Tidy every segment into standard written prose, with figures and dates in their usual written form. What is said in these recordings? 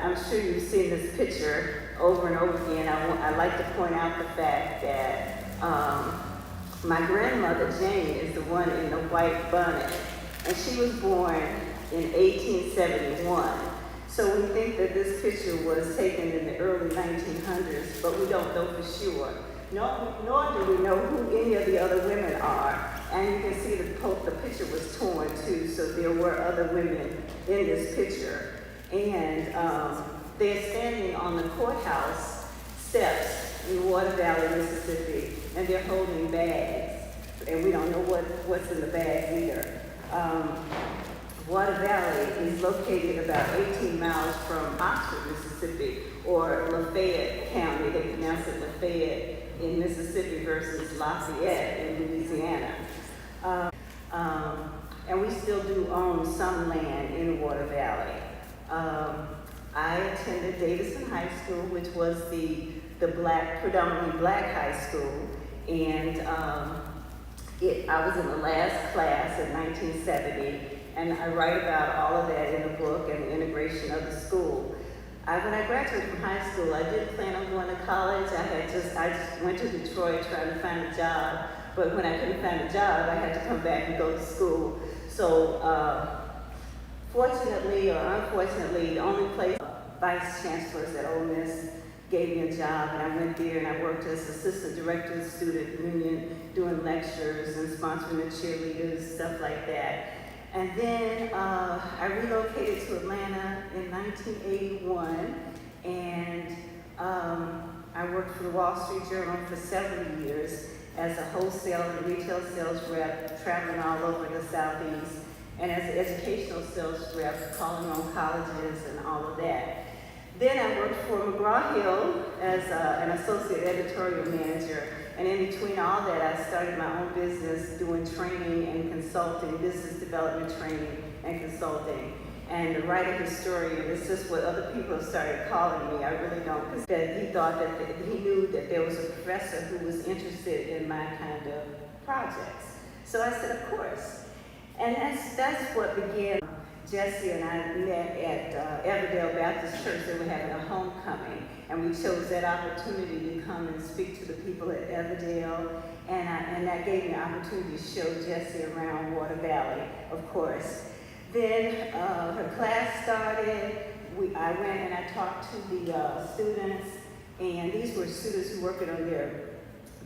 I'm sure you've seen this picture over and over again. I like to point out the fact that my grandmother, Jane, is the one in the white bonnet, and she was born in 1871. So we think that this picture was taken in the early 1900s, but we don't know for sure. Nor do we know who any of the other women are. And you can see the picture was torn too, so there were other women in this picture. And they're standing on the courthouse steps in Water Valley, Mississippi, and they're holding bags. And we don't know what's in the bags either. Water Valley is located about 18 miles from Oxford, Mississippi, or Lafayette County. They pronounce it Lafayette in Mississippi versus Lafayette in Louisiana. And we still do own some land in Water Valley. I attended Davidson High School, which was the predominantly black high school, and I was in the last class in 1970, and I write about all of that in the book and the integration of the school. When I graduated from high school, I didn't plan on going to college. I just went to Detroit trying to find a job, but when I couldn't find a job, I had to come back and go to school. So fortunately or unfortunately, the only place vice chancellors at Ole Miss gave me a job, and I went there and I worked as assistant director of the student union, doing lectures and sponsoring the cheerleaders, stuff like that. And then I relocated to Atlanta in 1981, and I worked for the Wall Street Journal for several years as a wholesale and retail sales rep, traveling all over the Southeast, and as an educational sales rep, calling on colleges and all of that. Then I worked for McGraw-Hill as an associate editorial manager, and in between all that, I started my own business doing training and consulting, business development training and consulting. And the writer historian is just what other people have started calling me. I really don't, because he thought that he knew that there was a professor who was interested in my kind of projects. So I said, of course. And that's what began. Jesse and I met at Everdale Baptist Church. They were having a homecoming, and we chose that opportunity to come and speak to the people at Everdale, and that gave me an opportunity to show Jesse around Water Valley, of course. Then her class started. I went and I talked to the students, and these were students who worked on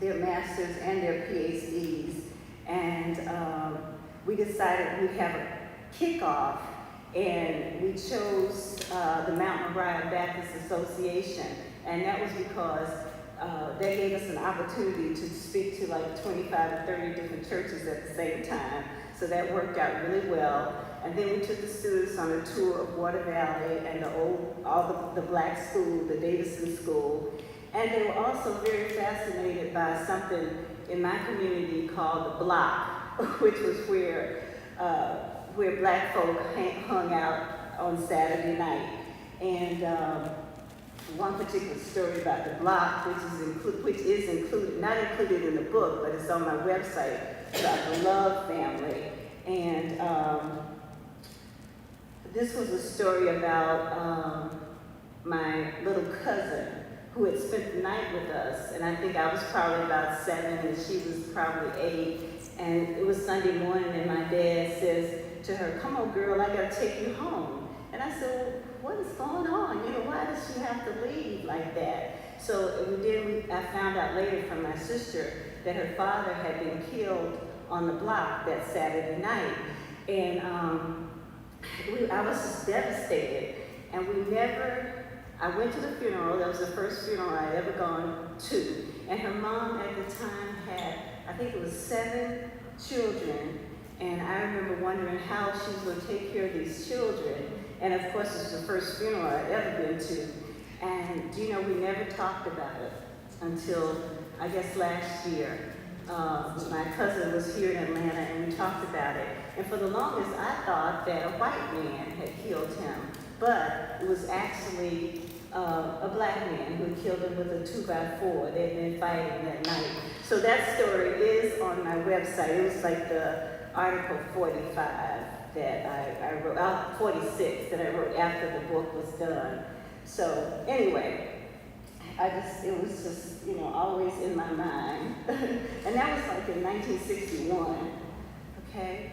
their masters and their PhDs, and we decided we'd have a kickoff, and we chose the Mount Moriah Baptist Association, and that was because they gave us an opportunity to speak to like 25 or 30 different churches at the same time, so that worked out really well. And then we took the students on a tour of Water Valley and all the black school, the Davidson School, and they were also very fascinated by something in my community called the Block, which was where black folk hung out on Saturday night. And one particular story about the Block, which is included, not included in the book, but it's on my website, about the Love family. And this was a story about my little cousin who had spent the night with us, and I think I was probably about 7 and she was probably 8. And it was Sunday morning, and my dad says to her, "Come on, girl, I gotta take you home." And I said, "Well, what is going on? Why does she have to leave like that?" So I found out later from my sister that her father had been killed on the block that Saturday night. And I was just devastated. And I went to the funeral. That was the first funeral I'd ever gone to. And her mom at the time had, I think it was 7 children, and I remember wondering how she was going to take care of these children. And of course, it was the first funeral I'd ever been to. And we never talked about it until, I guess, last year. My cousin was here in Atlanta, and we talked about it. And for the longest, I thought that a white man had killed him, but it was actually a black man who killed him with a 2x4. They'd been fighting that night. So that story is on my website. It was like the article 45. that I wrote, 46 that I wrote after the book was done. So anyway, it was just, always in my mind. And that was like in 1961, okay?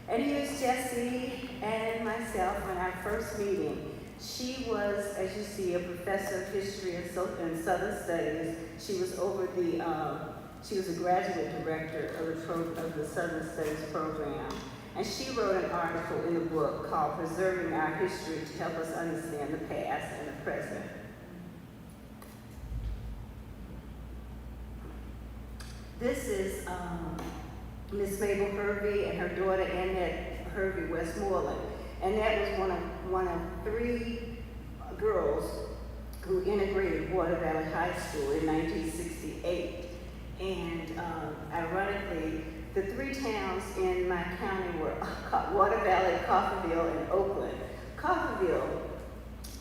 And here's Jessie and myself on our first meeting. She was, as you see, a professor of history and Southern Studies. She was she was a graduate director of the Southern Studies program. And she wrote an article in the book called Preserving Our History to help us understand the past and the present. This is Miss Mabel Hervey and her daughter Annette Hervey Westmoreland. And that was one of 3 girls who integrated Water Valley High School in 1968. And ironically, the 3 towns in my county were Water Valley, Coffeyville, and Oakland. Coffeyville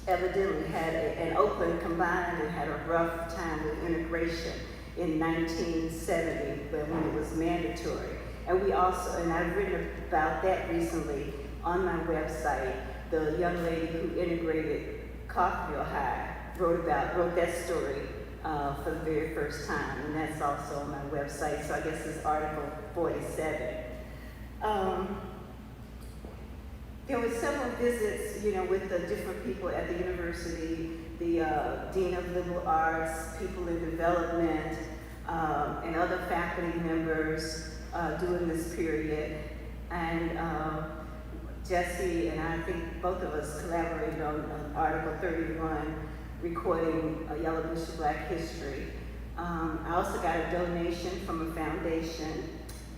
evidently and Oakland combined and had a rough time with integration in 1970 when it was mandatory. And I've written about that recently on my website. The young lady who integrated Coffeyville High wrote that story for the very first time, and that's also on my website. So I guess it's article 47. There were several visits, with the different people at the university, the Dean of Liberal Arts, people in development, and other faculty members during this period. And Jessie and I think both of us collaborated on Article 31, recording Yalobusha Black history. I also got a donation from a foundation.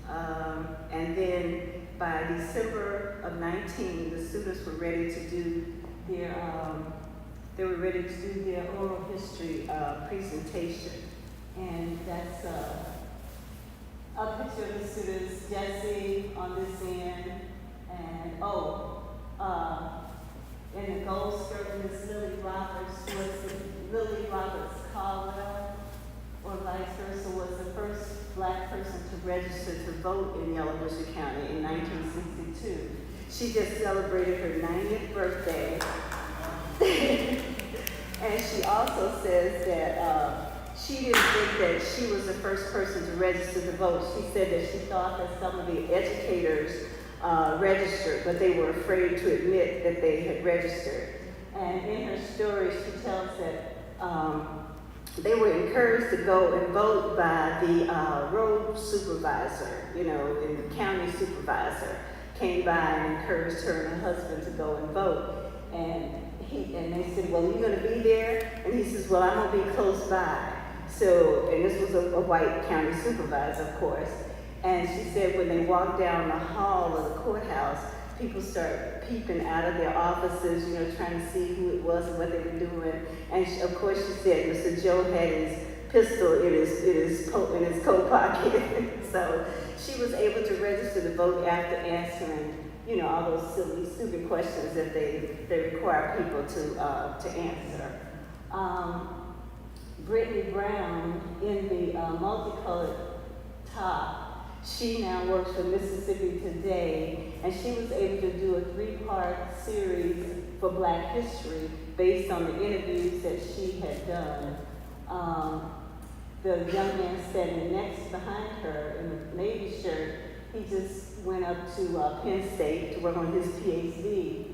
And then by December of 19, the students were ready to do their oral history presentation. And that's a picture of the students, Jessie on this end, and in the gold skirt, Miss Lily Roberts Caldwell, or vice versa, was the first Black person to register to vote in Yalobusha County in 1962. She just celebrated her 90th birthday. And she also says that she didn't think that she was the first person to register to vote. She said that she thought that some of the educators registered, but they were afraid to admit that they had registered. And in her story, she tells that they were encouraged to go and vote by the road supervisor, and the county supervisor came by and encouraged her and her husband to go and vote. And they said, well, you're gonna be there? And he says, well, I'm gonna be close by. So, and this was a white county supervisor, of course. And she said when they walked down the hall of the courthouse, people started peeping out of their offices, trying to see who it was and what they were doing. And of course she said Mr. Joe had his pistol in his coat pocket. So she was able to register to vote after answering, all those silly, stupid questions that they require people to answer. Brittany Brown in the multicolored top, she now works for Mississippi Today, and she was able to do a 3-part series for Black history based on the interviews that she had done. The young man standing next behind her in the Navy shirt, he just went up to Penn State to work on his PhD.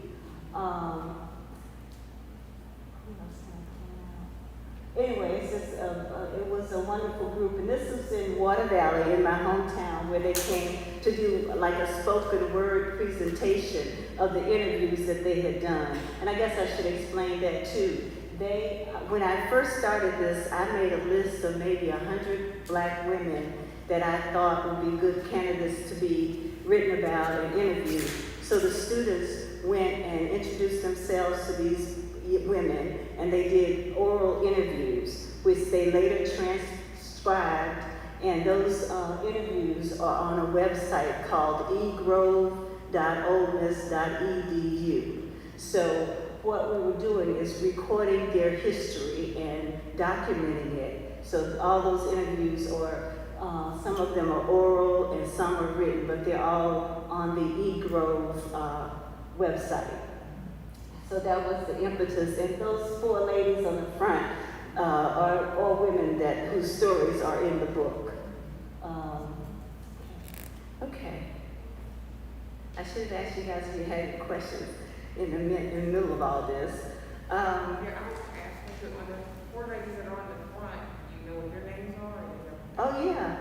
Anyway, it was a wonderful group, and this was in Water Valley, in my hometown, where they came to do like a spoken word presentation of the interviews that they had done. And I guess I should explain that too. When I first started this, I made a list of maybe 100 Black women that I thought would be good candidates to be written about and interviewed. So the students went and introduced themselves to these women, and they did oral interviews, which they later transcribed, and those interviews are on a website called egrove.olemiss.edu. So what we were doing is recording their history and documenting it. So all those interviews are Some of them are oral and some are written, but they're all on the eGrove website. So that was the impetus. And those 4 ladies on the front are all women whose stories are in the book. Okay. I should have asked you guys if you had any questions in the middle of all this. Yeah, I was asking, on the 4 ladies that are on the front, you know what their names are? Oh, yeah.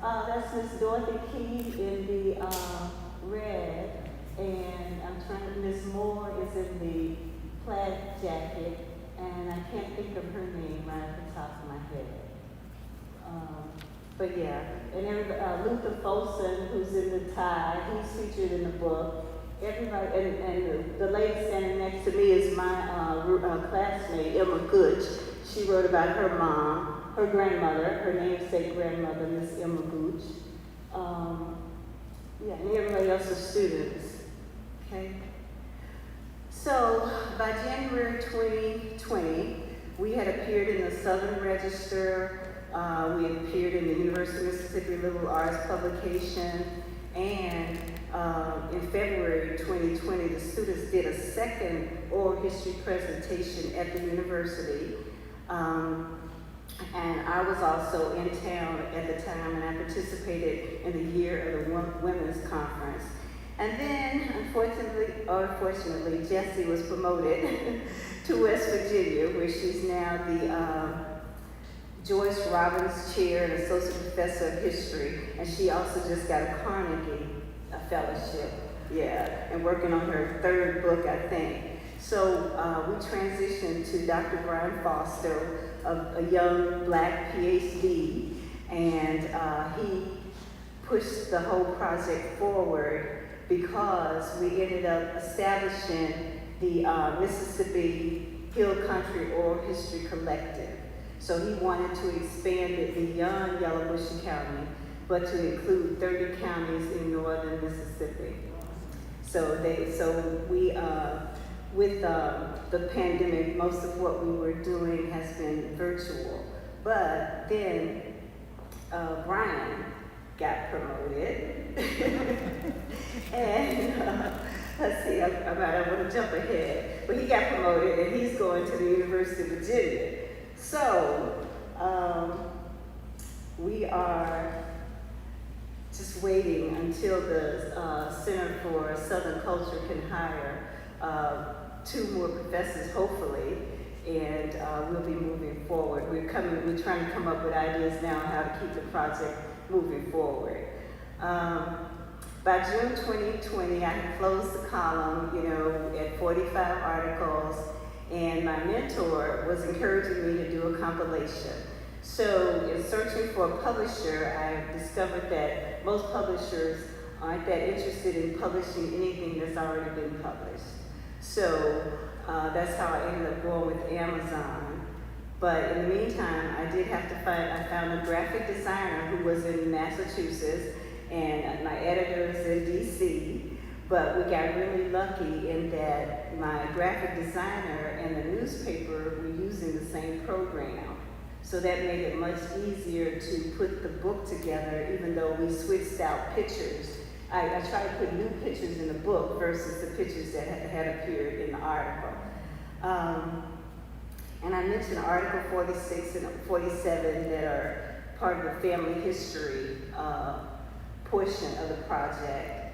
That's Miss Dorothy Key in the red, and I'm trying to, Miss Moore is in the plaid jacket, and I can't think of her name right at the top of my head. But yeah, and Luther Folsom, who's in the tie, he's featured in the book. Everybody, and the lady standing next to me is my classmate, Emma Gooch. She wrote about her mom, her grandmother, her namesake grandmother, Miss Emma Gooch. And everybody else is students. Okay. So by January 2020, we had appeared in the Southern Register. We had appeared in the University of Mississippi Liberal Arts publication, and in February 2020, the students did a second oral history presentation at the university. And I was also in town at the time, and I participated in the Year of the Women's Conference. And then, unfortunately, or fortunately, Jessie was promoted to West Virginia, where she's now the Joyce Robbins Chair and Associate Professor of History, and she also just got a Carnegie Fellowship, and working on her 3rd book, I think. So we transitioned to Dr. Brian Foster, a young Black PhD, and he pushed the whole project forward because we ended up establishing the Mississippi Hill Country Oral History Collective. So he wanted to expand it beyond Yalobusha County, but to include 30 counties in northern Mississippi. So we, with the pandemic, most of what we were doing has been virtual. But then Brian got promoted. And let's see, I want to jump ahead. But he got promoted and he's going to the University of Virginia. So we are just waiting until the Center for Southern Culture can hire 2 more professors, hopefully, and we'll be moving forward. We're trying to come up with ideas now on how to keep the project moving forward. By June 2020, I had closed the column, at 45 articles, and my mentor was encouraging me to do a compilation. So in searching for a publisher, I discovered that most publishers aren't that interested in publishing anything that's already been published. So that's how I ended up going with Amazon. But in the meantime, I found a graphic designer who was in Massachusetts, and my editor is in DC. But we got really lucky in that my graphic designer and the newspaper were using the same program. So that made it much easier to put the book together, even though we switched out pictures. I tried to put new pictures in the book versus the pictures that had appeared in the article. And I mentioned Article 46 and 47 that are part of the family history portion of the project.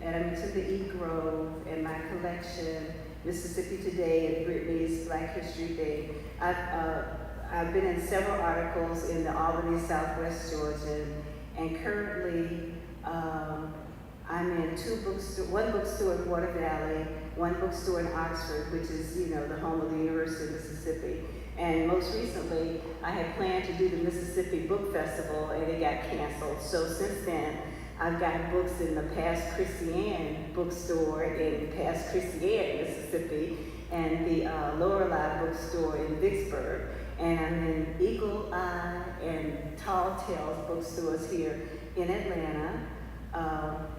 And I mentioned the eGrove and my collection, Mississippi Today and Brittany's Black History Day. I've been in several articles in the Albany, Southwest Georgian, and currently I'm in one bookstore in Water Valley, one bookstore in Oxford, which is, the home of the University of Mississippi. And most recently, I had planned to do the Mississippi Book Festival, and it got canceled. So since then, I've got books in the Pass Christiane bookstore in Pass Christiane, Mississippi, and the Lorelei bookstore in Vicksburg. And I'm in Eagle Eye and Tall Tales bookstores here in Atlanta.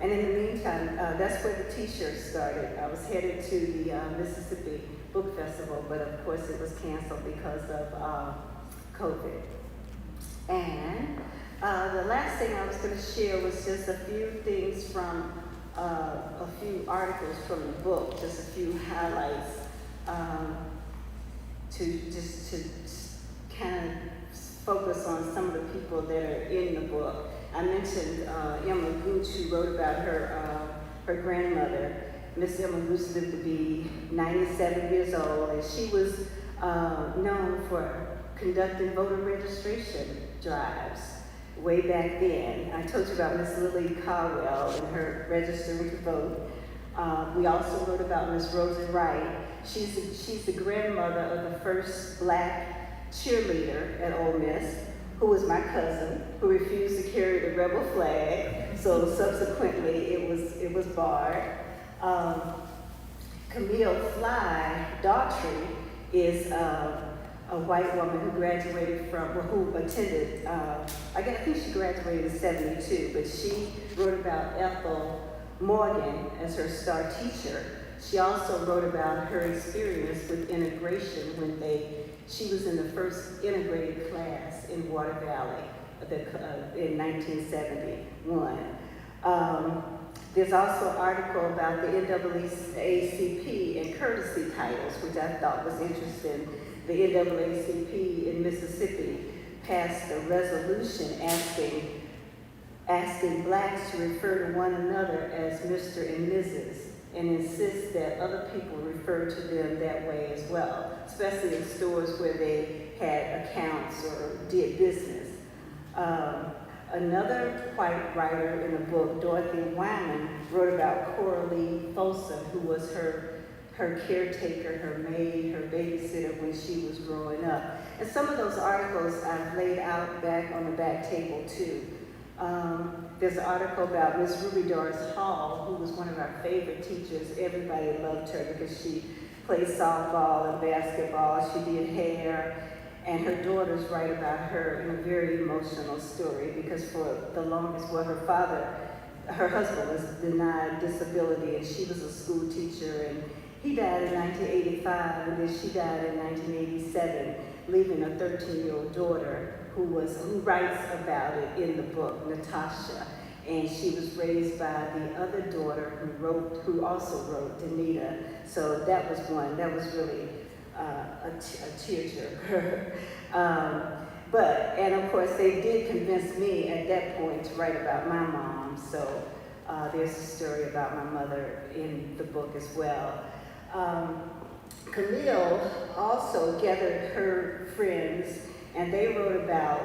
And in the meantime, that's where the t-shirts started. I was headed to the Mississippi Book Festival, but of course it was canceled because of COVID. And the last thing I was going to share was just a few things from a few articles from the book, just a few highlights to kind of focus on some of the people that are in the book. I mentioned Emma Gooch, who wrote about her grandmother. Miss Emma Gooch lived to be 97 years old, and she was known for conducting voter registration drives way back then. I told you about Miss Lily Caldwell and her registering to vote. We also wrote about Miss Rosie Wright. She's the grandmother of the first black cheerleader at Ole Miss, who was my cousin, who refused to carry the rebel flag. So subsequently, it was barred. Camille Fly Daughtry is a white woman who graduated who attended, I think she graduated in 72, but she wrote about Ethel Morgan as her star teacher. She also wrote about her experience with integration when she was in the first integrated class in Water Valley in 1971. There's also an article about the NAACP and courtesy titles, which I thought was interesting. The NAACP in Mississippi passed a resolution asking blacks to refer to one another as Mr. and Mrs. and insist that other people refer to them that way as well, especially in stores where they had accounts or did business. Another white writer in the book, Dorothy Wyman, wrote about Coralie Folsom, who was her caretaker, her maid, her babysitter when she was growing up. And some of those articles I've laid out back on the back table too. There's an article about Miss Ruby Doris Hall, who was one of our favorite teachers. Everybody loved her because she played softball and basketball. She did hair. And her daughters write about her in a very emotional story because for the longest, her husband was denied disability and she was a school teacher, and he died in 1985 and then she died in 1987, leaving a 13-year-old daughter who writes about it in the book, Natasha. And she was raised by the other daughter who also wrote, Danita. So that was one, that was really a tearjerker. And of course they did convince me at that point to write about my mom. So there's a story about my mother in the book as well. Camille also gathered her friends and they wrote about,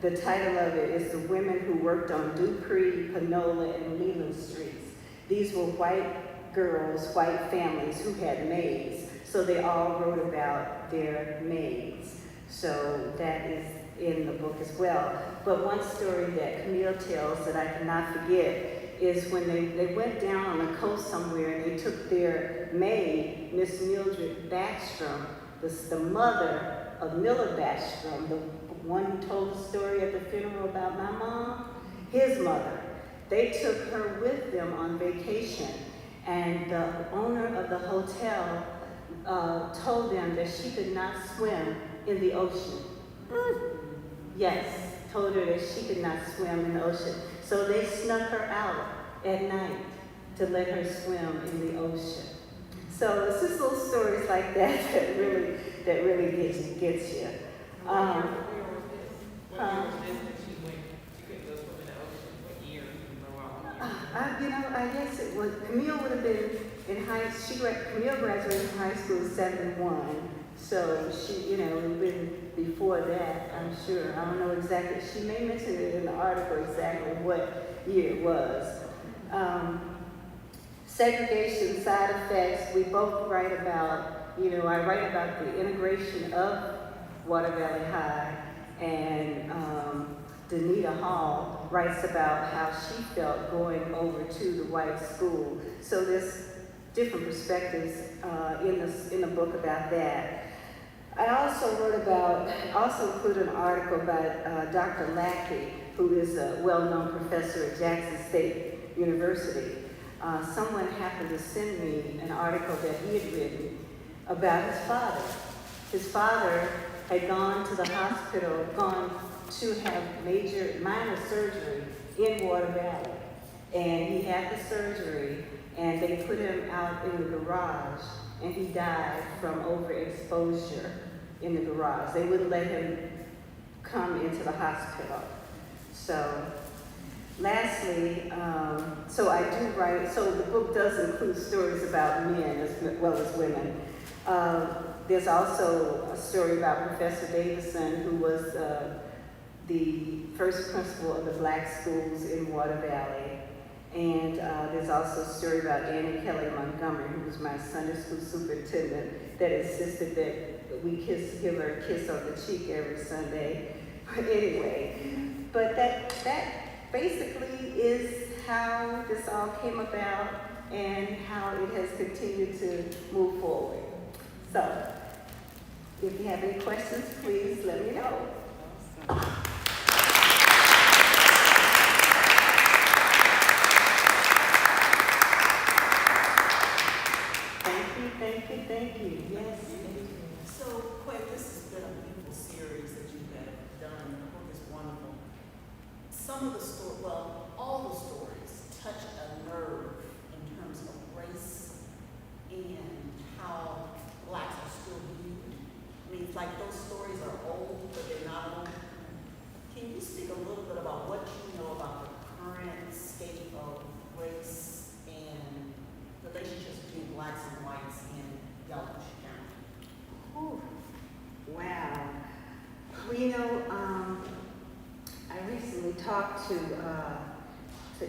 the title of it is The Women Who Worked on Dupree, Panola, and Leland Streets. These were white girls, white families who had maids. So they all wrote about their maids. So that is in the book as well. But one story that Camille tells that I cannot forget is when they went down on the coast somewhere and they took their maid, Miss Mildred Backstrom, the mother of Miller Backstrom, the one who told the story at the funeral about my mom, his mother. They took her with them on vacation, and the owner of the hotel told them that she could not swim in the ocean. Yes, told her that she could not swim in the ocean. So they snuck her out at night to let her swim in the ocean. So it's just little stories like that that really gets you. I guess it was, Camille would have been in Camille graduated from high school in 71. So she, it would have been before that, I'm sure. I don't know exactly. She may mention it in the article exactly what year it was. Segregation side effects, we both write about, I write about the integration of Water Valley High, and Danita Hall writes about how she felt going over to the white school. So there's different perspectives in the book about that. I also included an article by Dr. Lackey, who is a well-known professor at Jackson State University. Someone happened to send me an article that he had written about his father. His father had gone to the hospital, gone to have minor surgery in Water Valley. And he had the surgery, and they put him out in the garage, and he died from overexposure in the garage. They wouldn't let him come into the hospital. So, lastly, so I do write, so the book does include stories about men as well as women. There's also a story about Professor Davison, who was the first principal of the black schools in Water Valley. And there's also a story about Annie Kelly Montgomery, who was my Sunday school superintendent, that insisted that we give her a kiss on the cheek every Sunday. Anyway, but that basically is how this all came about and how it has continued to move forward. So, if you have any questions, please let me know. Thank you. Yes. So, Quaye, this has been a beautiful series that you have done. The book is wonderful. Some of the stories, well, all the stories touch a nerve in terms of race and how blacks are still viewed. I mean, it's like those stories are old, but they're not old. Can you speak a little bit about what you know about the current state of race and relationships between blacks and whites in Yalobusha County? Ooh, wow. Well, you know, I recently talked to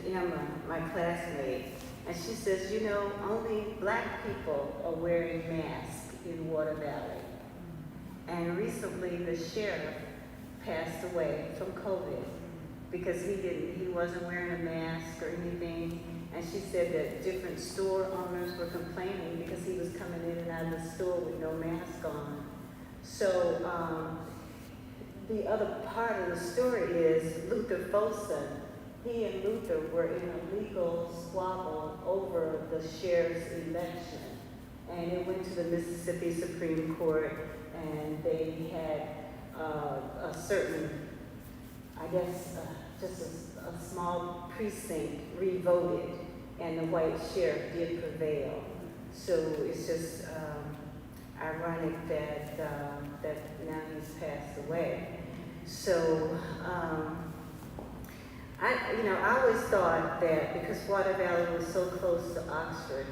Emma, my classmate, and she says, you know, only black people are wearing masks in Water Valley. And recently the sheriff passed away from COVID because he wasn't wearing a mask or anything. And she said that different store owners were complaining because he was coming in and out of the store with no mask on. So the other part of the story is Luther Fosun. He and Luther were in a legal squabble over the sheriff's election. And it went to the Mississippi Supreme Court, and they had a certain, I guess, just a small precinct re-voted, and the white sheriff did prevail. So it's just ironic that now he's passed away. So I always thought that because Water Valley was so close to Oxford,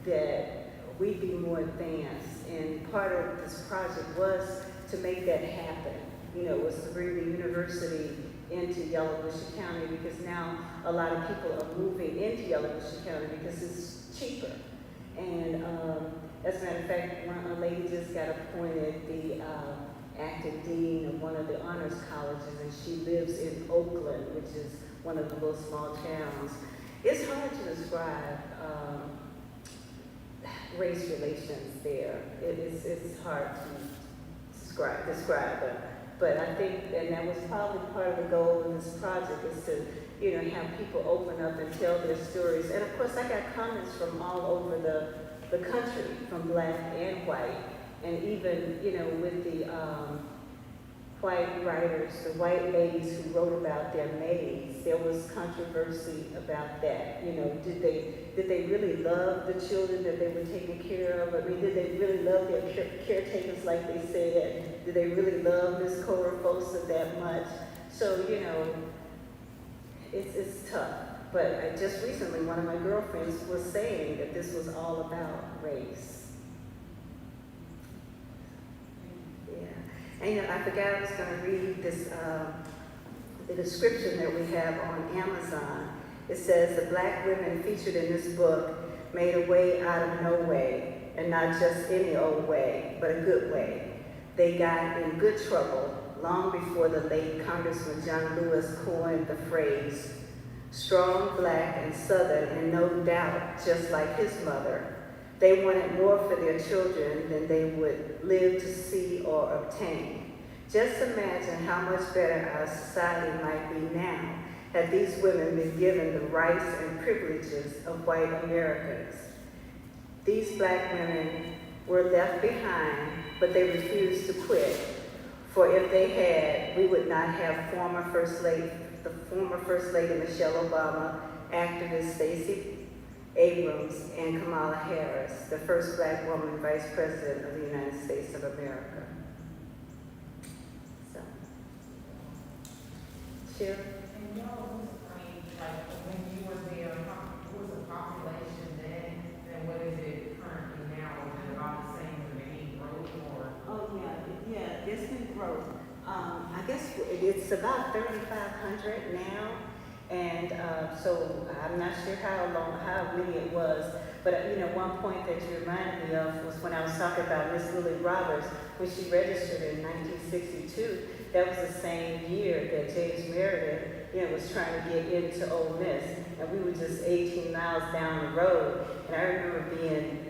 that we'd be more advanced. And part of this project was to make that happen. Was to bring the university into Yalobusha County, because now a lot of people are moving into Yalobusha County because it's cheaper. And as a matter of fact, one lady just got appointed the acting dean of one of the honors colleges, and she lives in Oakland, which is one of the little small towns. It's hard to describe race relations there. It's hard to describe it. But I think, and that was probably part of the goal of this project, is to, have people open up and tell their stories. And of course, I got comments from all over the country, from black and white, and even, with the white writers, the white ladies who wrote about their maids, there was controversy about that. Did they really love the children that they were taking care of? I mean, did they really love their caretakers like they said? Did they really love Miss Cora Fosa that much? So, it's tough. But just recently, one of my girlfriends was saying that this was all about race. Yeah. And I forgot I was going to read this, the description that we have on Amazon. It says, the black women featured in this book made a way out of no way, and not just any old way, but a good way. They got in good trouble long before the late Congressman John Lewis coined the phrase, strong, black, and Southern, and no doubt just like his mother. They wanted more for their children than they would live to see or obtain. Just imagine how much better our society might be now had these women been given the rights and privileges of white Americans. These black women were left behind, but they refused to quit. for if they had, we would not have the former First Lady Michelle Obama, activist Stacey Abrams, and Kamala Harris, the first Black woman Vice President of the United States of America. So, sure. And y'all, I mean, like, when you were there, what was the population then, and what is it currently now? Is it about the same as the main road, or? Oh, yeah, there's been growth. I guess it's about 3,500 now, and so I'm not sure how many it was, but one point that you reminded me of was when I was talking about Miss Lily Roberts, when she registered in 1962. That was the same year that James Meredith, was trying to get into Ole Miss, and we were just 18 miles down the road, and I remember being,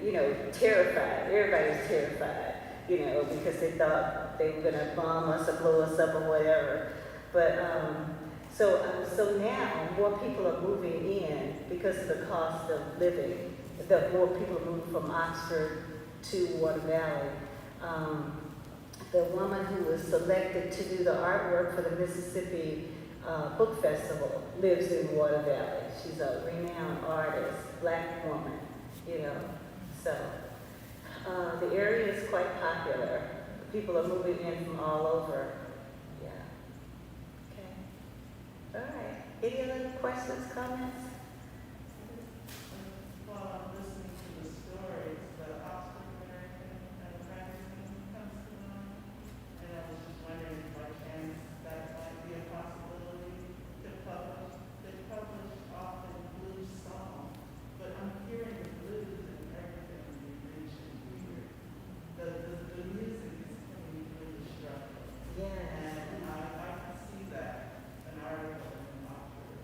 terrified. Everybody was terrified. Because they thought they were going to bomb us or blow us up or whatever. But so now more people are moving in because of the cost of living. The more people are moving from Oxford to Water Valley. The woman who was selected to do the artwork for the Mississippi Book Festival lives in Water Valley. She's a renowned artist, Black woman, so. The area is quite popular. People are moving in from all over. Yeah. Okay. All right. Any other questions, comments? While I'm listening to the stories, the Oxford American magazine comes to mind, and I was just wondering if by chance that might be a possibility to publish. They publish often blues songs, but I'm hearing the blues and everything you mentioned here. The music is coming really struggling. Yes. And I can see that, an article in Oxford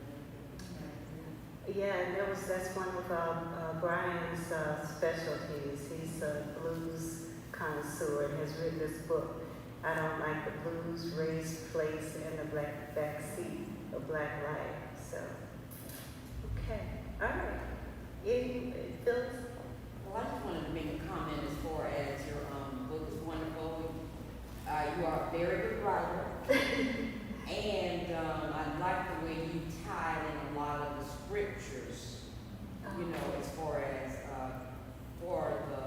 American. Yeah, and that's one of Brian's specialties. He's a blues connoisseur and has written this book, I Don't Like the Blues, Race, Place, and the Back Seat of Black Life. So, okay. All right. Phyllis? Well, I just wanted to make a comment as far as your book is wonderful. You are a very good writer. And I like the way you tied in a lot of the scriptures, as far as for the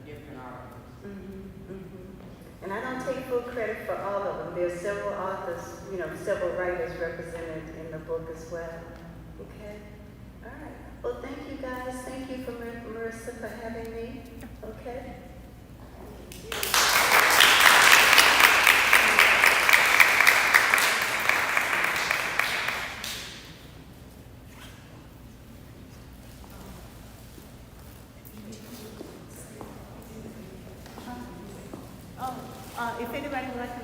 different articles. Mm-hmm, mm-hmm. And I don't take full credit for all of them. There's several authors, several writers represented in the book as well. Okay? All right. Well, thank you guys. Thank you for Marissa for having me. Okay? If anybody would like an